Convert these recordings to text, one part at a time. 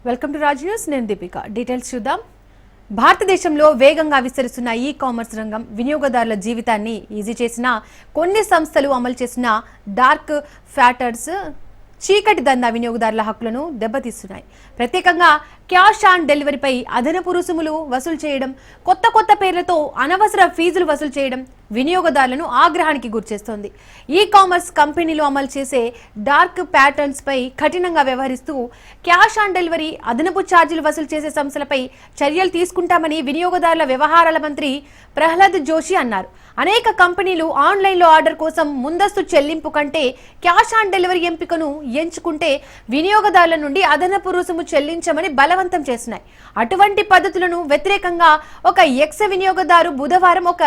Welcome to Raj news. నేను Deepika. Details చూద్దాం. భారతదేశంలో వేగంగా విస్తరిస్తున్న ఈ కామర్స్ రంగం వినియోగదారుల జీవితాన్ని ఈజీ చేసిన కొన్ని సంస్థలు అమలు చేసిన డార్క్ ఫ్యాటర్స్ చీకటి దందా వినియోగదారుల హక్కులను దెబ్బతీస్తున్నాయి. ప్రత్యేకంగా క్యాష్ ఆన్ డెలివరీపై అదనపు రుసుములు వసూలు చేయడం, కొత్త పేర్లతో అనవసర ఫీజులు వసూలు చేయడం వినియోగదారులను ఆగ్రహానికి గురిచేస్తోంది. ఈ కామర్స్ కంపెనీలు అమలు చేసే డార్క్ ప్యాటర్న్స్ పై కఠినంగా వ్యవహరిస్తూ క్యాష్ ఆన్ డెలివరీ, అదనపు ఛార్జీలు వసూలు చేసే సంస్థలపై చర్యలు తీసుకుంటామని వినియోగదారుల వ్యవహారాల మంత్రి ప్రహ్లాద్ జోషి అన్నారు. అనేక కంపెనీలు ఆన్లైన్లో ఆర్డర్ కోసం ముందస్తు చెల్లింపు కంటే క్యాష్ ఆన్ డెలివరీ ఎంపికను ఎంచుకుంటే వినియోగదారుల నుండి అదనపు రుసుము చెల్లించమని బలవంతం చేస్తున్నాయి. అటువంటి పద్ధతులను వ్యతిరేకంగా ఒక ఎక్స్ వినియోగదారు బుధవారం ఒక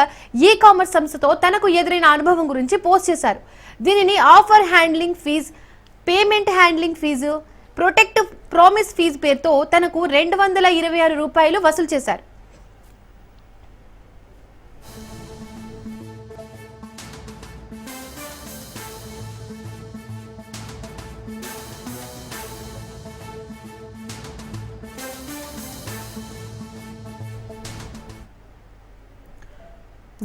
ఈ కామర్స్ సంస్థతో తనకు ఎదురైన అనుభవం గురించి పోస్ట్ చేశారు. దీనిని offer handling fee, payment handling fee, protect promise fee పేరుతో తనకు $226 వసూలు చేశారు.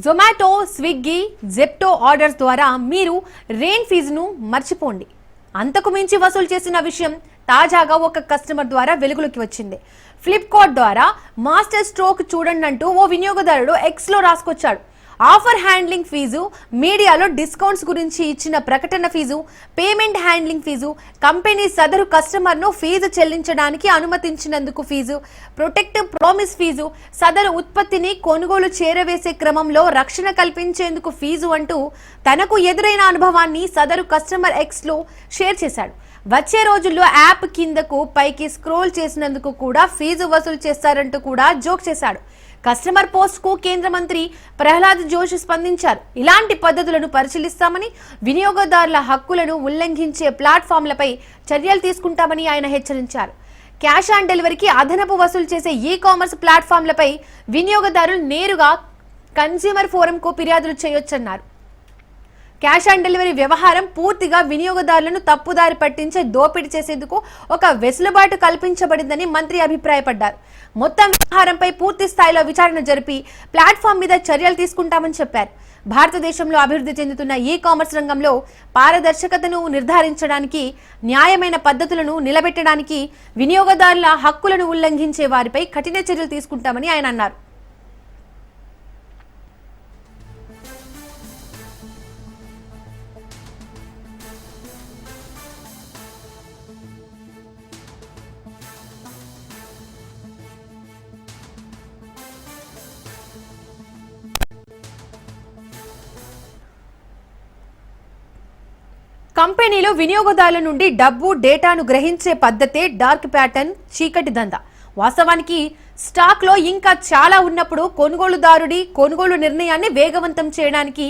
జొమాటో, స్విగ్గీ, జెప్టో ఆర్డర్స్ ద్వారా మీరు రెయిన్ ఫీజును మర్చిపోండి. అంతకు మించి వసూలు చేసిన విషయం తాజాగా ఒక కస్టమర్ ద్వారా వెలుగులోకి వచ్చింది. ఫ్లిప్కార్ట్ ద్వారా మాస్టర్ స్ట్రోక్ చూడండి అంటూ ఓ వినియోగదారుడు ఎక్స్లో రాసుకొచ్చాడు. ఆఫర్ హ్యాండ్లింగ్ ఫీజు, మీడియాలో డిస్కౌంట్స్ గురించి ఇచ్చిన ప్రకటన fee, payment handling fee, company సదరు కస్టమర్ను ఫీజు చెల్లించడానికి అనుమతించినందుకు ఫీజు, ప్రొటెక్ట్ ప్రామిస్ ఫీజు, సదరు ఉత్పత్తిని కొనుగోలు చేరవేసే క్రమంలో రక్షణ కల్పించేందుకు ఫీజు అంటూ తనకు ఎదురైన అనుభవాన్ని సదరు కస్టమర్ ఎక్స్లో షేర్ చేశాడు. వచ్చే రోజుల్లో యాప్ కిందకు పైకి స్క్రోల్ చేసినందుకు కూడా ఫీజు వసూలు చేస్తారంటూ కూడా జోక్ చేశాడు. కస్టమర్ పోస్ట్ కు కేంద్ర మంత్రి ప్రహ్లాద్ జోషి స్పందించారు. ఇలాంటి పద్ధతులను పరిశీలిస్తామని, వినియోగదారుల హక్కులను ఉల్లంఘించే ప్లాట్ఫామ్లపై చర్యలు తీసుకుంటామని ఆయన హెచ్చరించారు. క్యాష్ ఆన్ డెలివరీకి అదనపు వసూలు చేసే ఈ కామర్స్ ప్లాట్ఫామ్లపై వినియోగదారులు నేరుగా కన్స్యూమర్ ఫోరంకు ఫిర్యాదులు చేయొచ్చన్నారు. క్యాష్ ఆన్ డెలివరీ వ్యవహారం పూర్తిగా వినియోగదారులను తప్పుదారి పట్టించే దోపిడీ చేసేందుకు ఒక వెసులుబాటు కల్పించబడిందని మంత్రి అభిప్రాయపడ్డారు. మొత్తం వ్యవహారంపై పూర్తి స్థాయిలో విచారణ జరిపి ప్లాట్ఫామ్ మీద చర్యలు తీసుకుంటామని చెప్పారు. భారతదేశంలో అభివృద్ధి చెందుతున్న ఈ కామర్స్ రంగంలో పారదర్శకతను నిర్ధారించడానికి, న్యాయమైన పద్ధతులను నిలబెట్టడానికి, వినియోగదారుల హక్కులను ఉల్లంఘించే వారిపై కఠిన చర్యలు తీసుకుంటామని ఆయన అన్నారు. కంపెనీలు వినియోగదారుల నుండి డబ్బు, డేటాను గ్రహించే పద్ధతే డార్క్ ప్యాటర్న్, చీకటి దందా. వాస్తవానికి స్టాక్ లో ఇంకా చాలా ఉన్నప్పుడు కొనుగోలుదారుడి కొనుగోలు నిర్ణయాన్ని వేగవంతం చేయడానికి,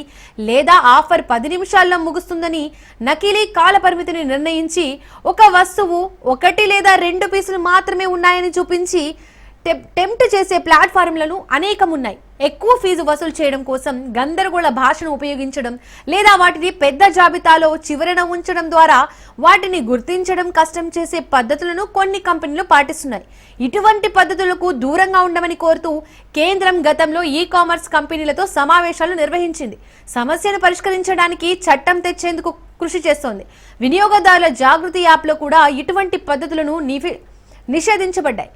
లేదా ఆఫర్ 10 నిమిషాల్లో ముగుస్తుందని నకిలీ కాల పరిమితిని నిర్ణయించి ఒక వస్తువు 1 లేదా 2 పీసులు మాత్రమే ఉన్నాయని చూపించి టెంప్ట్ చేసే ప్లాట్ఫారంలను అనేకం ఉన్నాయి. ఎక్కువ ఫీజు వసూలు చేయడం కోసం గందరగోళ భాషను ఉపయోగించడం, లేదా వాటిని పెద్ద జాబితాలో చివరన ఉంచడం ద్వారా వాటిని గుర్తించడం కష్టం చేసే పద్ధతులను కొన్ని కంపెనీలు పాటిస్తున్నాయి. ఇటువంటి పద్ధతులకు దూరంగా ఉండమని కోరుతూ కేంద్రం గతంలో ఈ కామర్స్ కంపెనీలతో సమావేశాలు నిర్వహించింది. సమస్యను పరిష్కరించడానికి చట్టం తెచ్చేందుకు కృషి చేస్తోంది. వినియోగదారుల జాగృతి యాప్లో కూడా ఇటువంటి పద్ధతులను నిషేధించబడ్డాయి.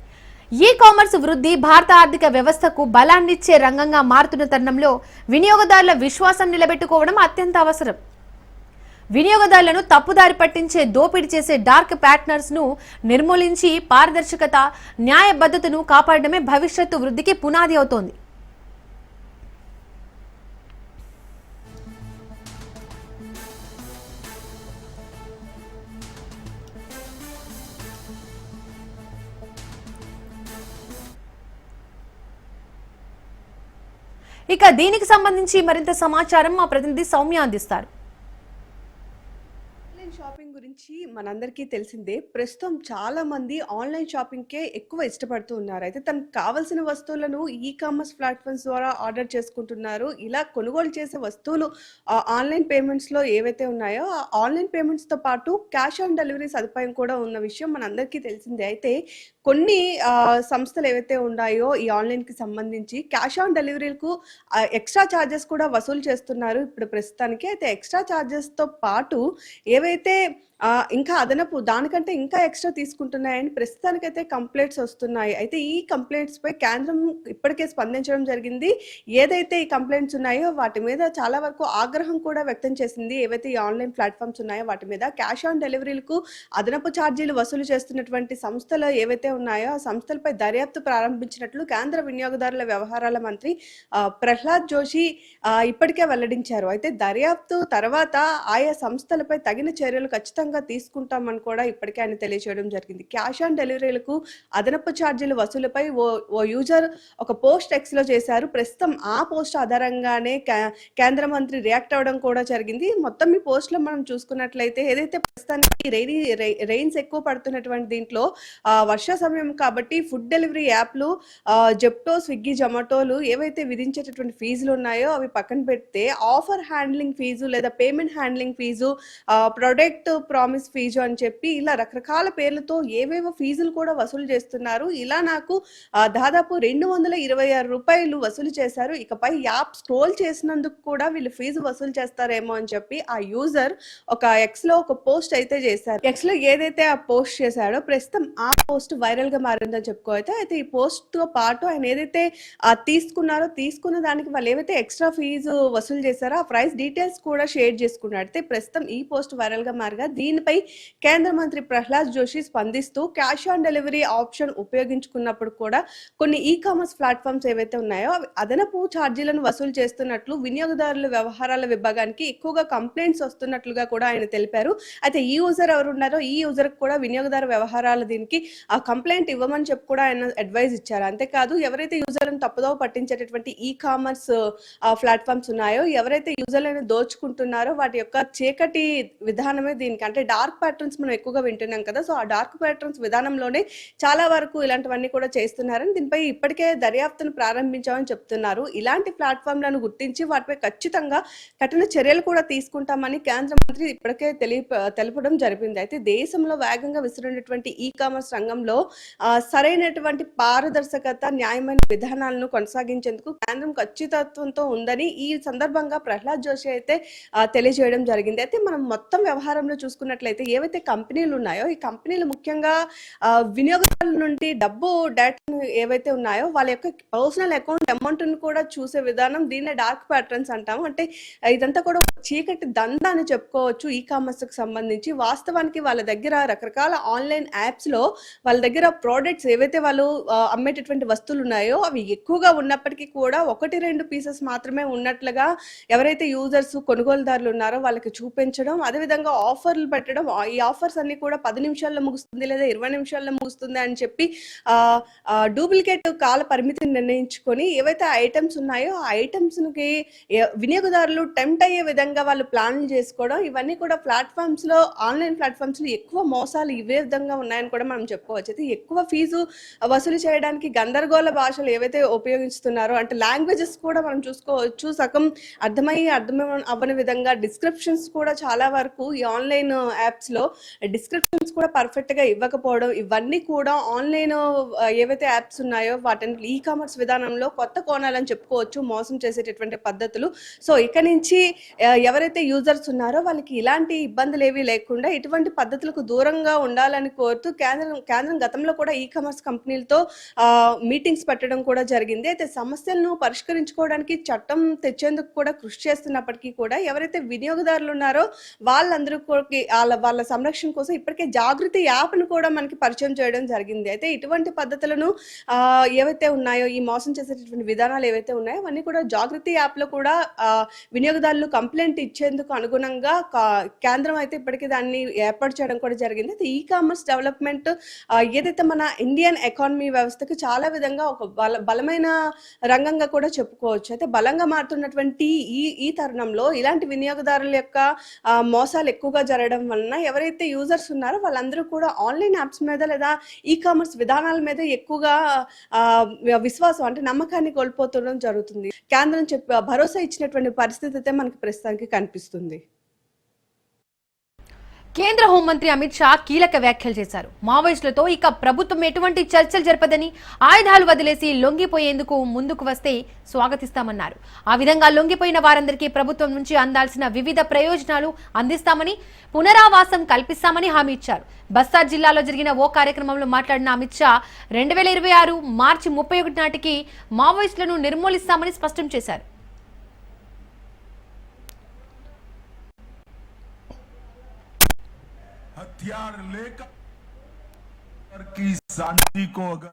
ఈ కామర్స్ వృద్ధి భారత ఆర్థిక వ్యవస్థకు బలాన్నిచ్చే రంగంగా మారుతున్న తరుణంలో వినియోగదారుల విశ్వాసం నిలబెట్టుకోవడం అత్యంత అవసరం. వినియోగదారులను తప్పుదారి పట్టించే, దోపిడీ చేసే డార్క్ ప్యాటర్న్స్ ను నిర్మూలించి పారదర్శకత, న్యాయబద్ధతను కాపాడడమే భవిష్యత్తు వృద్ధికి పునాది అవుతోంది. ఇక దీనికి సంబంధించి మరింత సమాచారం మా ప్రతినిధి సౌమ్య అందిస్తారు. షాపింగ్ గురించి మనందరికీ తెలిసిందే. ప్రస్తుతం చాలా మంది ఆన్లైన్ షాపింగ్కే ఎక్కువ ఇష్టపడుతూ ఉన్నారు. అయితే తనకు కావాల్సిన వస్తువులను ఈ కామర్స్ ప్లాట్ఫామ్స్ ద్వారా ఆర్డర్ చేసుకుంటున్నారు. ఇలా కొనుగోలు చేసే వస్తువులు ఆన్లైన్ పేమెంట్స్లో ఏవైతే ఉన్నాయో ఆ ఆన్లైన్ పేమెంట్స్తో పాటు క్యాష్ ఆన్ డెలివరీ సదుపాయం కూడా ఉన్న విషయం మనందరికీ తెలిసిందే. అయితే కొన్ని సంస్థలు ఏవైతే ఉన్నాయో ఈ ఆన్‌లైన్‌కి సంబంధించి క్యాష్ ఆన్ డెలివరీలకు ఎక్స్‌ట్రా చార్జెస్ కూడా వసూలు చేస్తున్నారు ఇప్పుడు ప్రస్తుతానికి. అయితే ఎక్స్‌ట్రా చార్జెస్‌తో పాటు ఏవైతే ఇంకా అదనపు దానికంటే ఇంకా ఎక్స్‌ట్రా తీసుకుంటున్నాయని ప్రస్తుతానికైతే కంప్లెయింట్స్ వస్తున్నాయి. అయితే ఈ కంప్లెయింట్స్‌పై కేంద్రం ఇప్పటికే స్పందించడం జరిగింది. ఏదైతే ఈ కంప్లెయింట్స్ ఉన్నాయో వాటి మీద చాలా వరకు ఆగ్రహం కూడా వ్యక్తం చేసింది. ఏవైతే ఈ ఆన్‌లైన్ ప్లాట్‌ఫార్మ్స్ ఉన్నాయో వాటి మీద క్యాష్ ఆన్ డెలివరీలకు అదనపు ఛార్జీలు వసూలు చేస్తున్నటువంటి సంస్థలు ఏవైతే ఉన్నాయో ఆ సంస్థలపై దర్యాప్తు ప్రారంభించినట్లు కేంద్ర వినియోగదారుల వ్యవహారాల మంత్రి ప్రహ్లాద్ జోషి ఇప్పటికే వెల్లడించారు. అయితే దర్యాప్తు తర్వాత ఆయా సంస్థలపై తగిన చర్యలు ఖచ్చితంగా తీసుకుంటామని కూడా ఇప్పటికే ఆయన తెలియజేయడం జరిగింది. క్యాష్ ఆన్ డెలివరీలకు అదనపు ఛార్జీల వసూలుపై ఓ యూజర్ ఒక పోస్ట్ ఎక్స్‌లో చేశారు. ప్రస్తుతం ఆ పోస్ట్ ఆధారంగానే కేంద్ర మంత్రి రియాక్ట్ అవ్వడం కూడా జరిగింది. మొత్తం ఈ పోస్ట్‌లో మనం చూసుకున్నట్లయితే ఏదైతే ప్రస్తుతానికి రెయిన్స్ ఎక్కువ పడుతున్నటువంటి దీంట్లో వర్ష సమయం కాబట్టి ఫుడ్ డెలివరీ యాప్‌లు జెప్టో, స్విగ్గీ, జొమాటోలు ఏవైతే విధించేటటువంటి ఫీజులు ఉన్నాయో అవి పక్కన పెడితే ఆఫర్ హ్యాండ్లింగ్ ఫీజు లేదా payment handling fee, product promise fee అని చెప్పి ఇలా రకరకాల పేర్లతో ఏవేవో ఫీజులు కూడా వసూలు చేస్తున్నారు. ఇలా నాకు దాదాపు ₹226 వసూలు చేశారు. ఇకపై యాప్ స్క్రోల్ చేసినందుకు కూడా వీళ్ళు ఫీజు వసూలు చేస్తారేమో అని చెప్పి ఆ యూజర్ ఒక ఎక్స్‌లో ఒక పోస్ట్ అయితే చేశారు. ఎక్స్‌లో ఏదైతే ఆ పోస్ట్ చేశాడో ప్రస్తుతం ఆ పోస్ట్ వైరల్‌గా మారిందని చెప్పుకోవచ్చు. అయితే ఈ పోస్ట్‌తో పాటు ఆయన ఏదైతే తీసుకున్న దానికి వాళ్ళు ఏవైతే ఎక్స్‌ట్రా ఫీజు వసూలు చేశారో ఆ ప్రైస్ డీటెయిల్స్ కూడా షేర్ చేసుకున్నాడు. అయితే ప్రస్తుతం ఈ పోస్ట్ వైరల్‌గా మారగా దీనిపై కేంద్ర మంత్రి ప్రహ్లాద్ జోషి స్పందిస్తూ క్యాష్ ఆన్ డెలివరీ ఆప్షన్ ఉపయోగించుకున్నప్పుడు కూడా కొన్ని కామర్స్ ప్లాట్‌ఫార్మ్స్ ఏవైతే ఉన్నాయో అవి అదనపు ఛార్జీలను వసూలు చేస్తున్నట్లు వినియోగదారుల వ్యవహారాల విభాగానికి ఎక్కువగా కంప్లెయింట్స్ వస్తున్నట్లుగా కూడా ఆయన తెలిపారు. అయితే ఈ యూజర్ ఎవరున్నారో ఈ యూజర్‌కి కూడా వినియోగదారు వ్యవహారాల దీనికి ఆ కంప్లెయింట్ ఇవ్వమని చెప్పి కూడా ఆయన అడ్వైస్ ఇచ్చారు. అంతేకాదు ఎవరైతే యూజర్‌లను తప్పుదోవ పట్టించేటటువంటి కామర్స్ ప్లాట్‌ఫార్మ్స్ ఉన్నాయో ఎవరైతే యూజర్‌లను దోచుకుంటున్నారో వాటి యొక్క చీకటి విధానమే దీనికి అంటే డార్క్ ప్యాటర్న్స్ మనం ఎక్కువగా వింటున్నాం కదా. సో ఆ డార్క్ ప్యాటర్న్స్ విధానంలోనే చాలా వరకు ఇలాంటివన్నీ కూడా చేస్తున్నారని దీనిపై ఇప్పటికే దర్యాప్తును ప్రారంభించామని చెప్తున్నారు. ఇలాంటి ప్లాట్‌ఫామ్‌లను గుర్తించి వాటిపై ఖచ్చితంగా కఠిన చర్యలు కూడా తీసుకుంటామని కేంద్ర మంత్రి ఇప్పటికే తెలపడం జరిగింది. అయితే దేశంలో వేగంగా విస్తరిస్తున్నటువంటి కామర్స్ రంగంలో సరైనటువంటి పారదర్శకత, న్యాయమైన విధానాలను కొనసాగించేందుకు కేంద్రం ఖచ్చితత్వంతో ఉందని ఈ సందర్భంగా ప్రహ్లాద్ జోషి అయితే తెలియజేయడం జరిగింది. అయితే మనం మొత్తం వ్యవహారంలో చూసుకున్నట్లయితే ఏవైతే కంపెనీలు ఉన్నాయో ఈ కంపెనీలు ముఖ్యంగా వినియోగదారుల నుండి డేటాను ఏవైతే ఉన్నాయో వాళ్ళ యొక్క పర్సనల్ అకౌంట్ అమౌంట్‌ను కూడా చూసే విధానం దీన్నే డార్క్ ప్యాటర్న్స్ అంటాము. అంటే ఇదంతా కూడా చీకటి దందా అని చెప్పుకోవచ్చు కామర్స్‌కి సంబంధించి. వాస్తవానికి వాళ్ళ దగ్గర రకరకాల ఆన్‌లైన్ యాప్స్‌లో వాళ్ళ దగ్గర ప్రొడక్ట్స్ ఏవైతే వాళ్ళు అమ్మేటటువంటి వస్తువులు ఉన్నాయో అవి ఎక్కువగా ఉన్నప్పటికీ కూడా 1, 2 పీసెస్ మాత్రమే ఉన్నట్లుగా ఎవరైతే యూజర్స్ కొనుగోలుదారులు ఉన్నారో వాళ్ళకి చూపించడం, అదేవిధంగా ఆఫర్లు పెట్టడం. ఈ ఆఫర్స్ అన్ని కూడా 10 నిమిషాల్లో ముగుస్తుంది లేదా 20 నిమిషాల్లో ముగుస్తుంది అని చెప్పి డూప్లికేట్ కాల పరిమితిని నిర్ణయించుకొని ఏవైతే ఐటమ్స్ ఉన్నాయో ఆ ఐటమ్స్‌కి వినియోగదారులు టెంప్ట్ అయ్యే విధంగా వాళ్ళు ప్లాన్లు చేసుకోవడం, ఇవన్నీ కూడా ఆన్‌లైన్ ప్లాట్‌ఫామ్స్‌లో ఎక్కువ మోసాలు ఇవే విధంగా ఉన్నాయని కూడా మనం చెప్పుకోవచ్చు. అయితే ఎక్కువ ఫీజు వసూలు చేయడానికి గందరగోళ భాషలు ఏవైతే ఉపయోగిస్తున్నారో అంటే లాంగ్వేజెస్ కూడా మనం చూసుకోవచ్చు. సగం అర్థం అవ్వని విధంగా డిస్క్రిప్షన్స్ కూడా చాలా వరకు ఈ ఆన్‌లైన్ యాప్స్‌లో డిస్క్రిప్షన్స్ కూడా పర్ఫెక్ట్‌గా ఇవ్వకపోవడం, ఇవన్నీ కూడా ఆన్‌లైన్ ఏవైతే యాప్స్ ఉన్నాయో వాటిని కామర్స్ విధానంలో కొత్త కోణాలని చెప్పుకోవచ్చు మోసం చేసేటటువంటి పద్ధతులు. సో ఇక నుంచి ఎవరైతే యూజర్స్ ఉన్నారో వాళ్ళకి ఇలాంటి ఇబ్బందులు ఏవీ లేకుండా ఇటువంటి పద్ధతులకు దూరంగా ఉండాలని కోరుతూ కేంద్రం గతంలో కూడా కామర్స్ కంపెనీలతో మీటింగ్స్ పెట్టడం కూడా జరిగింది. అయితే సమస్యలను పరిష్కరించుకోవడానికి చట్టం తెచ్చేందుకు కూడా కృషి చేస్తున్నప్పటికీ కూడా ఎవరైతే వినియోగదారులు ఉన్నారో వాళ్ళందరూ వాళ్ళ సంరక్షణ కోసం ఇప్పటికే జాగృతి యాప్ను కూడా మనకి పరిచయం చేయడం జరిగింది. అయితే ఇటువంటి పద్ధతులను ఏవైతే ఉన్నాయో ఈ మోసం చేసేటటువంటి విధానాలు ఏవైతే ఉన్నాయో అవన్నీ కూడా జాగృతి యాప్లో కూడా వినియోగదారులు కంప్లైంట్ ఇచ్చేందుకు అనుగుణంగా కేంద్రం అయితే ఇప్పటికీ దాన్ని ఏర్పాటు చేయడం కూడా జరిగింది. అయితే కామర్స్ డెవలప్మెంట్ ఏదైతే మన ఇండియన్ ఎకానమీ వ్యవస్థకు చాలా విధంగా ఒక బలమైన రంగంగా కూడా చెప్పుకోవచ్చు. అయితే బలంగా మారుతున్నటువంటి ఈ తరుణంలో ఇలాంటి వినియోగదారుల యొక్క మోసాలు ఎక్కువగా జరగడం వలన ఎవరైతే యూజర్స్ ఉన్నారో వాళ్ళందరూ కూడా ఆన్‌లైన్ యాప్స్ మీద లేదా కామర్స్ విధానాల మీద ఎక్కువగా విశ్వాసం అంటే నమ్మకాన్ని కోల్పోతుండడం జరుగుతుంది. కేంద్రం భరోసా ఇచ్చినటువంటి పరిస్థితి అయితే మనకి ప్రస్తుతానికి కనిపిస్తుంది. కేంద్ర హోంమంత్రి అమిత్ షా కీలక వ్యాఖ్యలు చేశారు. మావోయిస్టులతో ఇక ప్రభుత్వం ఎటువంటి చర్చలు జరపదని, ఆయుధాలు వదిలేసి లొంగిపోయేందుకు ముందుకు వస్తే స్వాగతిస్తామన్నారు. ఆ విధంగా లొంగిపోయిన వారందరికీ ప్రభుత్వం నుంచి అందాల్సిన వివిధ ప్రయోజనాలు అందిస్తామని, పునరావాసం కల్పిస్తామని హామీ ఇచ్చారు. బస్తార్ జిల్లాలో జరిగిన ఓ కార్యక్రమంలో మాట్లాడిన అమిత్ షా 2026 మార్చి 31 నాటికి మావోయిస్టులను నిర్మూలిస్తామని స్పష్టం చేశారు. हथियार लेकर की शांति को अगर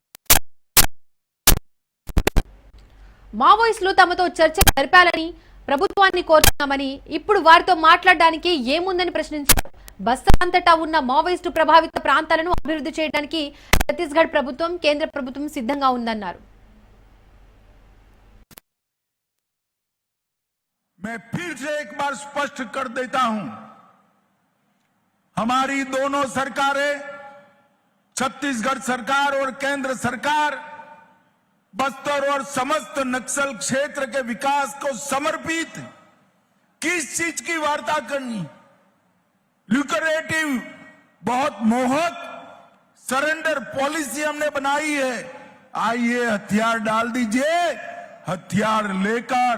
మావోయిస్టులు తమతో చర్చ జరిపాలని ప్రభుత్వాన్ని కోరుతున్నామని, ఇప్పుడు వారితో మాట్లాడడానికి ఏముందని ప్రశ్నించారు. బస్తర్ అంతటా ఉన్న మావోయిస్టు ప్రభావిత ప్రాంతాలను అభివృద్ధి చేయడానికి ఛత్తీస్గఢ్ ప్రభుత్వం, కేంద్ర ప్రభుత్వం సిద్ధంగా ఉందన్నారు. मैं फिर से एक बार स्पष्ट कर देता हूं, हमारी दोनों सरकारें, छत्तीसगढ़ सरकार और केंद्र सरकार, बस्तर और समस्त नक्सल क्षेत्र के विकास को समर्पित। किस चीज की वार्ता करनी? ल्यूकरेटिव, बहुत मोहक सरेंडर पॉलिसी हमने बनाई है। आइए हथियार डाल दीजिए, हथियार लेकर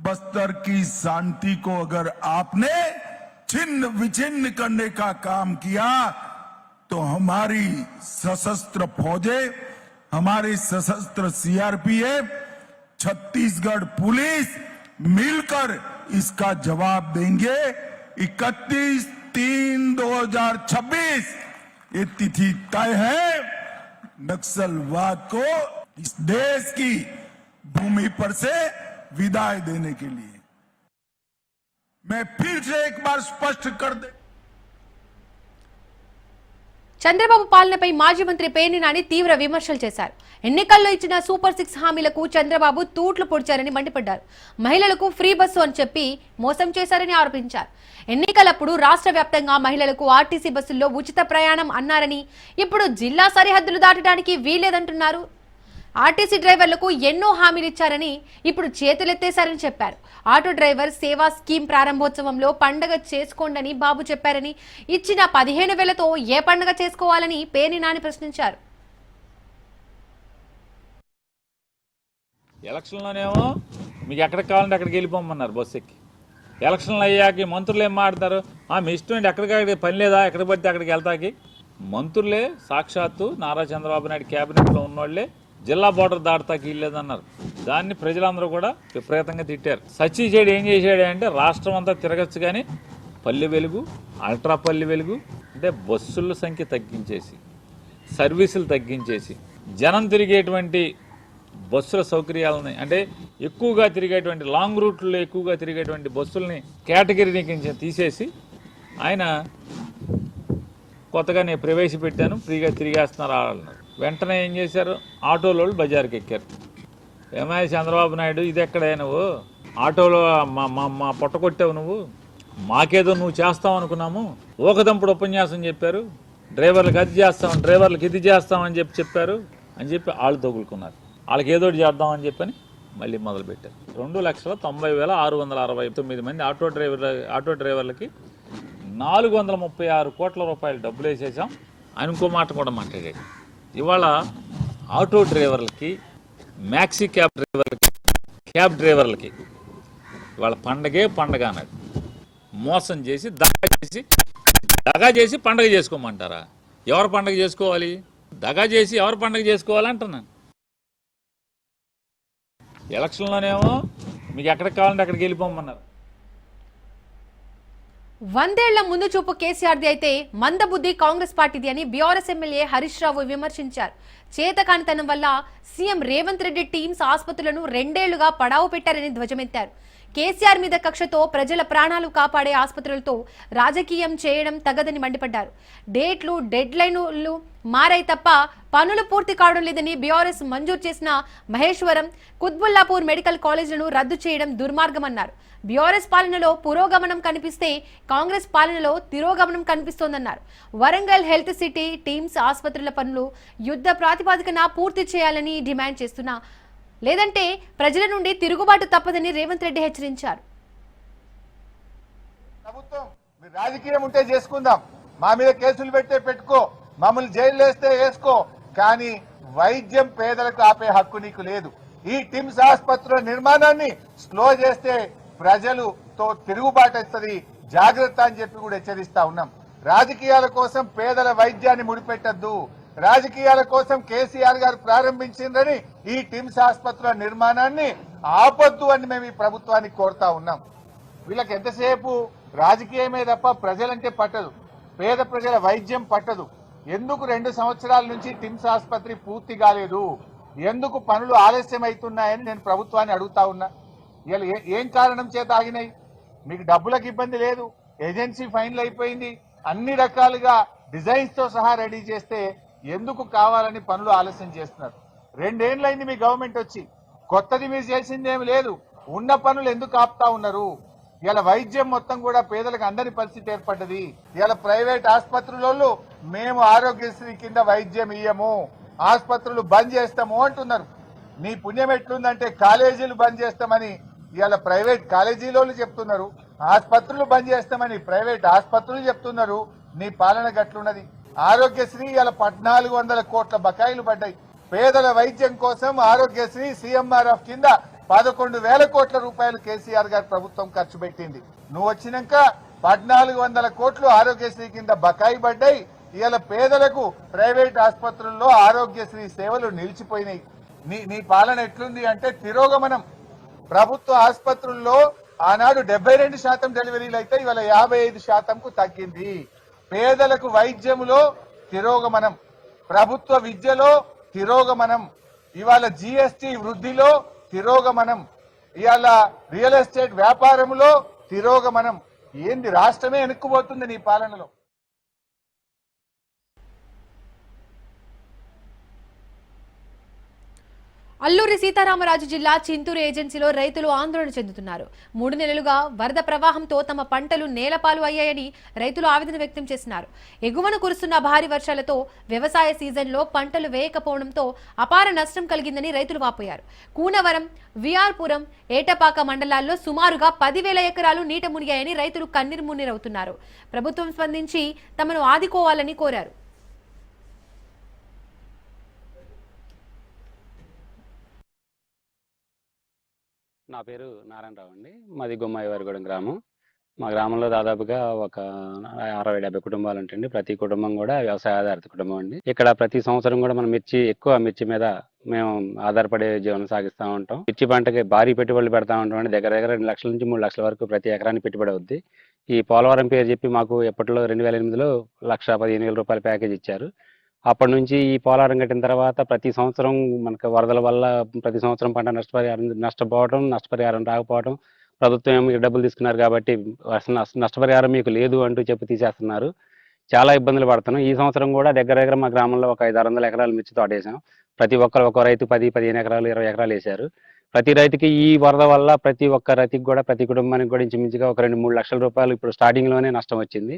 बस्तर की शांति को अगर आपने छिन्न विछिन्न करने का काम किया तो हमारी सशस्त्र फौजें, हमारी सशस्त्र सीआरपीएफ, छत्तीसगढ़ पुलिस मिलकर इसका जवाब देंगे। 31/3/2026 ये तिथि तय है नक्सलवाद को इस देश की भूमि पर से विदाई देने के लिए। मैं फिर से एक बार स्पष्ट कर दे, చంద్రబాబు పాలనపై మాజీ మంత్రి పేర్ని నాని తీవ్ర విమర్శలు చేశారు. ఎన్నికల్లో ఇచ్చిన సూపర్ 6 హామీలకు చంద్రబాబు తూట్లు పొడిచారని మండిపడ్డారు. మహిళలకు ఫ్రీ బస్సు అని చెప్పి మోసం చేశారని ఆరోపించారు. ఎన్నికలప్పుడు రాష్ట్ర వ్యాప్తంగా మహిళలకు ఆర్టీసీ బస్సుల్లో ఉచిత ప్రయాణం అన్నారని, ఇప్పుడు జిల్లా సరిహద్దులు దాటడానికి వీల్లేదంటున్నారు. ఆర్టీసీ డ్రైవర్లకు ఎన్నో హామీలు ఇచ్చారని, ఇప్పుడు చేతులెత్తేశారని చెప్పారు. ఆటో డ్రైవర్ సేవా స్కీమ్ ప్రారంభోత్సవంలో పండగ చేసుకోండని బాబు చెప్పారని, ఇచ్చిన 15,000తో ఏ పండగ చేసుకోవాలని పేర్ని నాని ప్రశ్నించారు. ఎలక్షన్లోనేమో మీకు ఎక్కడికి కావాలంటే అక్కడికి వెళ్ళిపోమన్నారు బస్సు ఎక్కి. ఎలక్షన్లు అయ్యాక మంత్రులు ఏం మాట్లాడతారు, మీ ఇష్టం ఏంటి, ఎక్కడికి పని లేదా, ఎక్కడికి పడితే అక్కడికి వెళ్తాకి. మంత్రులే సాక్షాత్తు నారా చంద్రబాబు నాయుడు క్యాబినెట్లో ఉన్నోళ్లే జిల్లా బోర్డర్ దాటతాకి ఇల్లేదన్నారు. దాన్ని ప్రజలందరూ కూడా విపరీతంగా తిట్టారు. సచ్చిచేడు ఏం చేశాడు అంటే రాష్ట్రం అంతా తిరగచ్చు కానీ పల్లె వెలుగు, అల్ట్రా పల్లె వెలుగు అంటే బస్సుల సంఖ్య తగ్గించేసి, సర్వీసులు తగ్గించేసి, జనం తిరిగేటువంటి బస్సుల సౌకర్యాలని అంటే ఎక్కువగా తిరిగేటువంటి లాంగ్ రూట్లో ఎక్కువగా తిరిగేటువంటి బస్సుల్ని కేటగిరీకి తీసేసి ఆయన కొత్తగా నేను ప్రవేశపెట్టాను, ఫ్రీగా తిరిగేస్తున్నారు అన్నారు. వెంటనే ఏం చేశారు, ఆటోలో బజార్కి ఎక్కారు. ఏమయ్య చంద్రబాబు నాయుడు, ఇది ఎక్కడే నువ్వు ఆటోలో మా పొట్ట కొట్టావు, నువ్వు మాకేదో నువ్వు చేస్తావు అనుకున్నాము. ఊకదంపుడు ఉపన్యాసం చెప్పారు, డ్రైవర్లకు అది చేస్తాం, డ్రైవర్లకు ఇది చేస్తామని చెప్పారు అని చెప్పి వాళ్ళు తగులుకున్నారు. వాళ్ళకి ఏదో చేద్దామని చెప్పని మళ్ళీ మొదలుపెట్టారు. 2,90,669 మంది ఆటో డ్రైవర్లకి 436 కోట్ల రూపాయలు డబ్బులు వేసేసాం. ఆయన ఇంకో మాట కూడా మాట్లాడాడు. ఇవాళ ఆటో డ్రైవర్లకి, మ్యాక్సీ క్యాబ్ డ్రైవర్లకి ఇవాళ పండగే పండగ అన్నాడు. మోసం చేసి దగా చేసి పండగ చేసుకోమంటారా? ఎవరు పండగ చేసుకోవాలి? దగా చేసి ఎవరు పండగ చేసుకోవాలంటున్నాను. ఎలక్షన్లోనేమో మీకు ఎక్కడికి కావాలంటే అక్కడికి వెళ్ళిపోమన్నారు. 100 ఏళ్ల ముందు చూపు కేసీఆర్ది అయితే మందబుద్ధి కాంగ్రెస్ పార్టీది అని బీఆర్ఎస్ ఎమ్మెల్యే హరీష్ రావు విమర్శించారు. చేతకానితనం వల్ల సీఎం రేవంత్ రెడ్డి టీమ్స్ ఆసుపత్రులను 2 ఏళ్లుగా పడావు పెట్టారని ధ్వజమెత్తారు. కేసీఆర్ మీద కక్షతో ప్రజల ప్రాణాలు కాపాడే ఆసుపత్రులతో రాజకీయం చేయడం తగదని మండిపడ్డారు. డేట్లు, డెడ్ లైన్లు మారాయి తప్ప పనులు పూర్తి కావడం లేదని బీఆర్ఎస్ మంజూరు చేసిన మహేశ్వరం, కుత్బుల్లాపూర్ మెడికల్ కాలేజీలను రద్దు చేయడం దుర్మార్గమన్నారు. బీఆర్ఎస్ పాలనలో పురోగమనం కనిపిస్తే కాంగ్రెస్ పాలనలో తిరోగమనం కనిపిస్తోందన్నారు. వరంగల్ హెల్త్ సిటీ టీమ్స్ ఆసుపత్రుల పనులు యుద్ధ ప్రాతిపదికన పూర్తి చేయాలని డిమాండ్ చేస్తున్నా, లేదంటే ప్రజల నుండి తిరుగుబాటు తప్పదని రేవంత్ రెడ్డి హెచ్చరించారు. ప్రభుత్వం రాజకీయం ఉంటే చేసుకుందాం, మా మీద కేసులు పెడితే పెట్టుకో, మమ్మల్ని జైలు వేస్తే వేసుకో, కానీ వైద్యం పేదలకు ఆపే హక్కు నీకు లేదు. ఈ టిమ్స్ ఆసుపత్రుల నిర్మాణాన్ని స్లో చేస్తే ప్రజలతో తిరుగుబాటు వస్తుంది, జాగ్రత్త అని చెప్పి కూడా హెచ్చరిస్తా ఉన్నాం. రాజకీయాల కోసం పేదల వైద్యాన్ని ముడిపెట్టద్దు. రాజకీయాల కోసం కేసీఆర్ గారు ప్రారంభించిందని ఈ టిమ్స్ ఆసుపత్రుల నిర్మాణాన్ని ఆపొద్దు అని మేము ఈ ప్రభుత్వానికి కోరుతా ఉన్నాం. వీళ్ళకి ఎంతసేపు రాజకీయమే తప్ప ప్రజలంటే పట్టదు, పేద ప్రజల వైద్యం పట్టదు. ఎందుకు 2 సంవత్సరాల నుంచి టిమ్స్ ఆసుపత్రి పూర్తి కాలేదు, ఎందుకు పనులు ఆలస్యం అవుతున్నాయని నేను ప్రభుత్వాన్ని అడుగుతా ఉన్నా. ఇలా ఏం కారణం చేత ఆగినాయి? మీకు డబ్బులకు ఇబ్బంది లేదు, ఏజెన్సీ ఫైన్లు అయిపోయింది, అన్ని రకాలుగా డిజైన్స్ తో సహా రెడీ చేస్తే ఎందుకు కావాలని పనులు ఆలస్యం చేస్తున్నారు? 2 ఏళ్లైంది మీ గవర్నమెంట్ వచ్చి, కొత్తది మీరు చేసిందేమి లేదు. ఉన్న పనులు ఎందుకు ఆపుతా ఉన్నారు? ఇలా వైద్యం మొత్తం కూడా పేదలకు అందరి పరిస్థితి ఏర్పడ్డది. ఇలా ప్రైవేట్ ఆసుపత్రులలో మేము ఆరోగ్యశ్రీ కింద వైద్యం ఇయ్యము, ఆసుపత్రులు బంద్ చేస్తాము అంటున్నారు. నీ పుణ్యం ఎట్లుందంటే కాలేజీలు బంద్ చేస్తామని ఇలా ప్రైవేట్ కాలేజీలోళ్ళు చెప్తున్నారు, ఆసుపత్రులు బంద్ చేస్తామని ప్రైవేట్ ఆసుపత్రులు చెప్తున్నారు. నీ పాలన గట్లున్నది. ఆరోగ్యశ్రీ ఇలా 1400 కోట్ల బకాయిలు పడ్డాయి. పేదల వైద్యం కోసం ఆరోగ్యశ్రీ సిఎంఆర్ఎఫ్ కింద 11,000 కోట్ల రూపాయలు కేసీఆర్ గారి ప్రభుత్వం ఖర్చు పెట్టింది. నువ్వు వచ్చినాక 1400 కోట్లు ఆరోగ్యశ్రీ కింద బకాయి పడ్డాయి. ఇవాళ పేదలకు ప్రైవేట్ ఆసుపత్రుల్లో ఆరోగ్యశ్రీ సేవలు నిలిచిపోయినాయి. నీ పాలన ఎట్లుంది అంటే తిరోగమనం. ప్రభుత్వ ఆసుపత్రుల్లో ఆనాడు 72% డెలివరీలు అయితే ఇవాళ 55%కు తగ్గింది. పేదలకు వైద్యములో తిరోగమనం, ప్రభుత్వ విద్యలో తిరోగమనం, ఇవాళ జీఎస్టీ వృద్ధిలో తిరోగమనం, ఇవాళ రియల్ ఎస్టేట్ వ్యాపారంలో తిరోగమనం. ఏంది రాష్ట్రమే వెనుక్కుపోతుంది నీ పాలనలో. అల్లూరి సీతారామరాజు జిల్లా చింతూరు ఏజెన్సీలో రైతులు ఆందోళన చెందుతున్నారు. 3 నెలలుగా వరద ప్రవాహంతో తమ పంటలు నేలపాలు అయ్యాయని రైతులు ఆవేదన వ్యక్తం చేస్తున్నారు. ఎగువన కురుస్తున్న భారీ వర్షాలతో వ్యవసాయ సీజన్లో పంటలు వేయకపోవడంతో అపార నష్టం కలిగిందని రైతులు వాపోయారు. కూనవరం, విఆర్పురం, ఏటపాక మండలాల్లో సుమారుగా 10,000 ఎకరాలు నీట మునిగాయని రైతులు కన్నీరు మున్నీరవుతున్నారు. ప్రభుత్వం స్పందించి తమను ఆదుకోవాలని కోరారు. నా పేరు నారాయణరావు అండి. మాది గుమ్మాయివారిగూడెం గ్రామం. మా గ్రామంలో దాదాపుగా ఒక 60-70 కుటుంబాలు ఉంటాయండి. ప్రతి కుటుంబం కూడా వ్యవసాయ ఆధారిత కుటుంబం అండి. ఇక్కడ ప్రతి సంవత్సరం కూడా మనం మిర్చి మీద మేము ఆధారపడే జీవనం సాగిస్తూ ఉంటాం. మిర్చి పంటకి భారీ పెట్టుబడులు పెడతా ఉంటాం అండి. దగ్గర 2 లక్షల నుంచి 3 లక్షల వరకు ప్రతి ఎకరానికి పెట్టుబడి అవుద్ది. ఈ పోలవరం పేరు చెప్పి మాకు ఎప్పట్లో 2008లో 1,15,000 రూపాయల ప్యాకేజ్ ఇచ్చారు. అప్పటి నుంచి ఈ పోలవరం కట్టిన తర్వాత ప్రతి సంవత్సరం మనకు వరదల వల్ల ప్రతి సంవత్సరం పంట నష్టపరిహారం రాకపోవడం, ప్రభుత్వం ఏమో డబ్బులు తీసుకున్నారు కాబట్టి నష్టపరిహారం మీకు లేదు అంటూ చెప్పి తీసేస్తున్నారు. చాలా ఇబ్బందులు పడుతున్నాం. ఈ సంవత్సరం కూడా దగ్గర మా గ్రామంలో ఒక 500-600 ఎకరాలు మిర్చి తోట వేసాం. ప్రతి ఒక్కరు ఒక రైతు 10-15 ఎకరాలు 20 ఎకరాలు వేశారు. ప్రతి రైతుకి ఈ వరద వల్ల ప్రతి ఒక్క రైతుకి కూడా ప్రతి కుటుంబానికి కూడా ఇంచుమించుగా ఒక 2-3 లక్షల రూపాయలు ఇప్పుడు స్టార్టింగ్లోనే నష్టం వచ్చింది.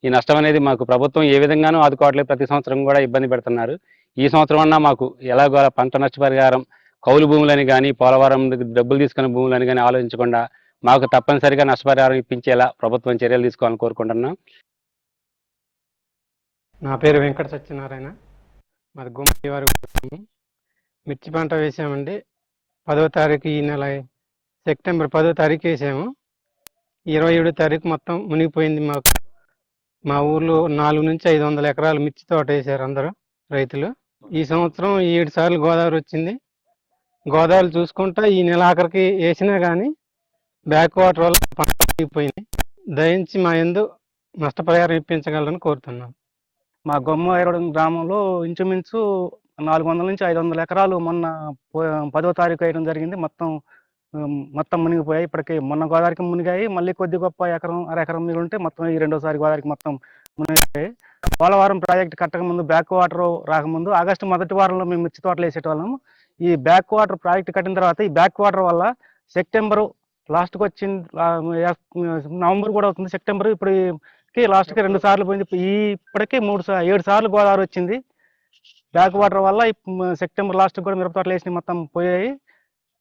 ఈ నష్టం అనేది మాకు ప్రభుత్వం ఏ విధంగానూ ఆదుకోవట్లేదు. ప్రతి సంవత్సరం కూడా ఇబ్బంది పెడుతున్నారు. ఈ సంవత్సరం అన్నా మాకు ఎలాగో పంట నష్టపరిహారం, కౌలు భూములని కానీ పోలవరం డబ్బులు తీసుకున్న భూములని కానీ ఆలోచించకుండా మాకు తప్పనిసరిగా నష్టపరిహారం ఇప్పించేలా ప్రభుత్వం చర్యలు తీసుకోవాలని కోరుకుంటున్నాం. నా పేరు వెంకట సత్యనారాయణ. మాది గుమ్మవారి మిర్చి పంట వేసామండి. 10వ తారీఖు ఈ నెల సెప్టెంబర్ 10వ తారీఖు వేసాము. 27వ తారీఖు మొత్తం మునిగిపోయింది. మా ఊర్లో 400 నుంచి 500 ఎకరాలు మిర్చి తోట వేశారు అందరూ రైతులు. ఈ సంవత్సరం 7 సార్లు గోదావరి వచ్చింది. గోదావరి చూసుకుంటా ఈ నెల ఆఖరికి వేసినా కానీ బ్యాక్ వాటర్ వల్ల పంట మునిగిపోయింది. దయించి మా యందు నష్టపరిహారం ఇప్పించగలరని కోరుతున్నాను. మా గుమ్మవారిగూడెం గ్రామంలో ఇంచుమించు 400 నుంచి 500 ఎకరాలు మొన్న 10వ తారీఖు వేయడం జరిగింది. మొత్తం మునిగిపోయాయి. ఇప్పటికి మొన్న గోదావరికి మునిగాయి. మళ్ళీ కొద్ది గొప్ప అరెకరం మిగిలి ఉంటే మొత్తం ఈ 2వ సారి గోదావరికి మొత్తం మునిగాయి. పోలవరం ప్రాజెక్ట్ కట్టక ముందు బ్యాక్ వాటర్ రాకముందు ఆగస్టు 1వ వారంలో మేము మిర్చి తోటలు వేసేటోళ్ళము. ఈ బ్యాక్ వాటర్ ప్రాజెక్ట్ కట్టిన తర్వాత ఈ బ్యాక్ వాటర్ వల్ల సెప్టెంబర్ లాస్ట్కి వచ్చింది, నవంబర్ కూడా అవుతుంది. సెప్టెంబర్ ఇప్పటికి లాస్ట్కి 2 సార్లు పోయింది. ఇప్పటికీ 7 సార్లు గోదావరి వచ్చింది. బ్యాక్ వాటర్ వల్ల సెప్టెంబర్ లాస్ట్కి కూడా మిరప తోటలు వేసినవి మొత్తం పోయాయి.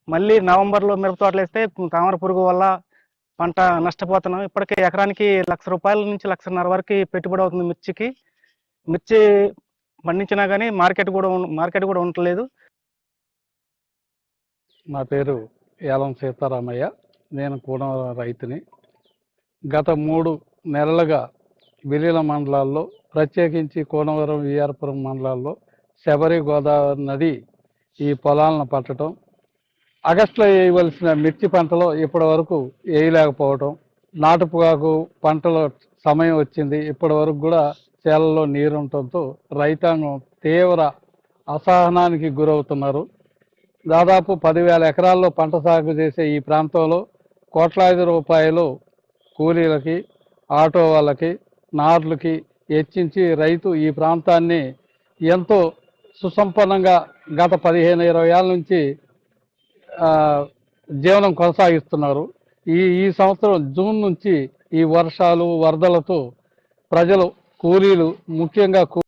మళ్ళీ నవంబర్లో మిరప తోటలు వేస్తే తామర పురుగు వల్ల పంట నష్టపోతున్నాం. ఇప్పటికే ఎకరానికి ₹1,00,000 నుంచి ₹1,50,000 వరకు పెట్టుబడి అవుతుంది మిర్చికి. మిర్చి పండించినా కానీ మార్కెట్ కూడా ఉండట్లేదు. నా పేరు యాలం సీతారామయ్య. నేను కూనవరం రైతుని. గత 3 నెలలుగా విలీన మండలాల్లో, ప్రత్యేకించి కూనవరం, విఆర్పురం మండలాల్లో శబరి గోదావరి నది ఈ పొలాలను పట్టడం, ఆగస్టులో వేయవలసిన మిర్చి పంటలో ఇప్పటి వరకు వేయలేకపోవటం, నాటు పొగాకు పంటలో సమయం వచ్చింది, ఇప్పటి వరకు కూడా చేలలో నీరు ఉండటంతో రైతాంగం తీవ్ర అసహనానికి గురవుతున్నారు. దాదాపు 10,000 ఎకరాల్లో పంట సాగు చేసే ఈ ప్రాంతంలో కోట్లాది రూపాయలు కూలీలకి, ఆటో వాళ్ళకి, నార్లకి హెచ్చించి రైతు ఈ ప్రాంతాన్ని ఎంతో సుసంపన్నంగా గత 15-20 ఏళ్ళ నుంచి జీవనం కొనసాగిస్తున్నారు. ఈ సంవత్సరం జూన్ నుంచి ఈ వర్షాలు, వరదలతో ప్రజలు, కూలీలు, ముఖ్యంగా